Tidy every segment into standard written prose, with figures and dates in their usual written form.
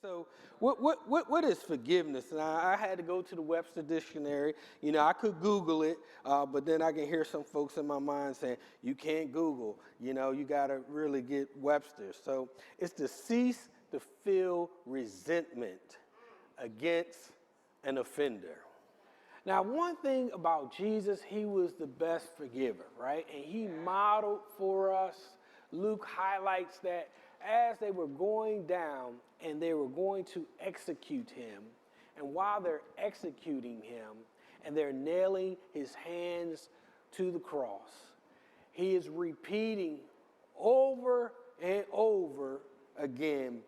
So what is forgiveness? And I had to go to the Webster Dictionary. You know, I could Google it, but then I can hear some folks in my mind saying, you can't Google. You know, you got to really get Webster. So it's to cease to feel resentment against an offender. Now, one thing about Jesus, he was the best forgiver, right? And he modeled for us. Luke highlights that as they were going down and they were going to execute him, and while they're executing him and they're nailing his hands to the cross, he is repeating over and over again,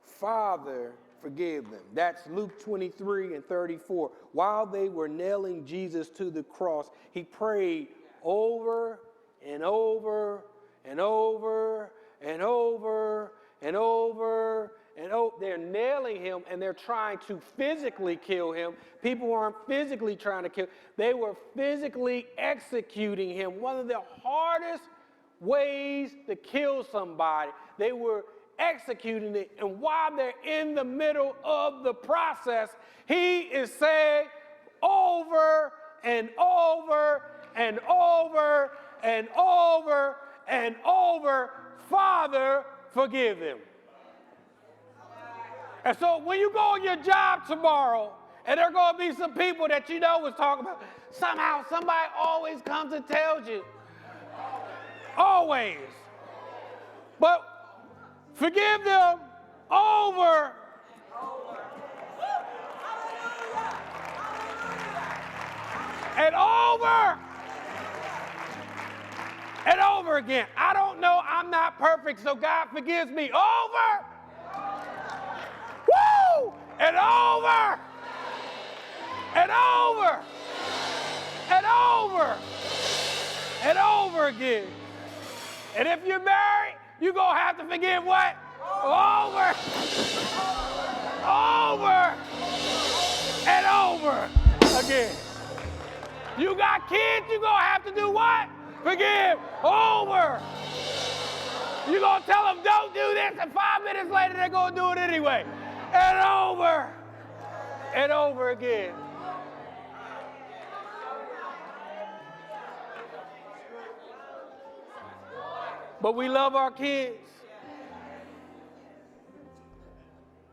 Father, forgive them. That's Luke 23 and 34. While they were nailing Jesus to the cross, he prayed over and over and over and over and over and over. They're nailing him and they're trying to physically kill him. People aren't physically trying to kill. They were physically executing him. One of the hardest ways to kill somebody. They were executing it, and while they're in the middle of the process, he is saying over and over and over and over and over, Father, forgive them. And so when you go on your job tomorrow, and there are going to be some people that you know was talking about, somehow somebody always comes and tells you, always. But forgive them over. And over. And over again. I don't know. I'm not perfect, so God forgives me. Over. Woo! And over. And over. And over. And over again. And if you're married, you're going to have to forgive what? Over. Over. And over again. You got kids, you're going to have to do what? Forgive. Over. You're going to tell them, don't do this, and 5 minutes later, they're going to do it anyway. And over. And over again. But we love our kids.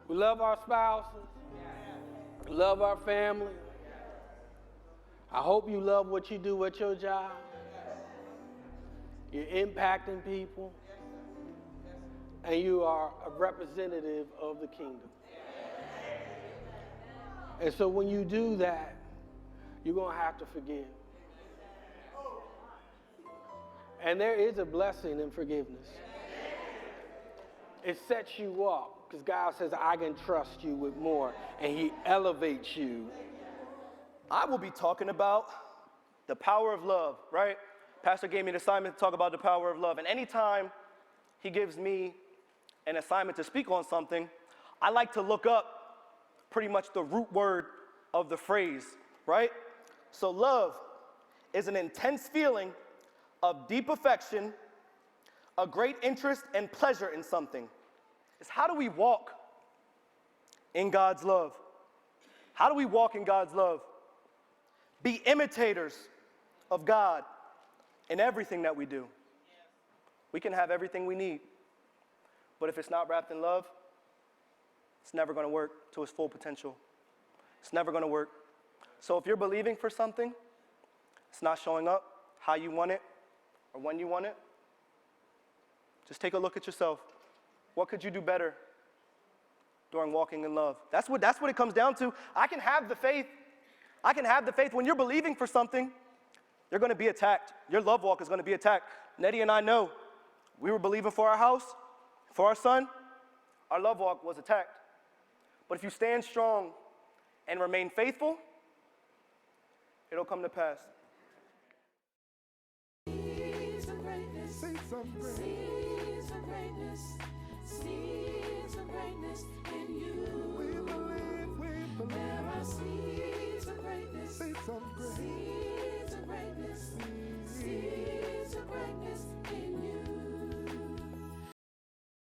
We love our spouses. We love our family. I hope you love what you do at your job. You're impacting people. And you are a representative of the kingdom. And so when you do that, you're going to have to forgive. And there is a blessing in forgiveness. It sets you up because God says, I can trust you with more, and he elevates you. I will be talking about the power of love, right? Pastor gave me an assignment to talk about the power of love. And anytime he gives me an assignment to speak on something, I like to look up pretty much the root word of the phrase, right? So love is an intense feeling of deep affection, a great interest and pleasure in something. It's how do we walk in God's love? How do we walk in God's love? Be imitators of God in everything that we do. We can have everything we need, but if it's not wrapped in love, it's never going to work to its full potential. It's never going to work. So if you're believing for something, it's not showing up how you want it or when you want it, just take a look at yourself. What could you do better during walking in love? That's what it comes down to. I can have the faith. I can have the faith. When you're believing for something, you're going to be attacked. Your love walk is going to be attacked. Nettie and I know we were believing for our house, for our son. Our love walk was attacked. But if you stand strong and remain faithful, it'll come to pass. Seeds of greatness. Seeds of greatness. Seeds of greatness.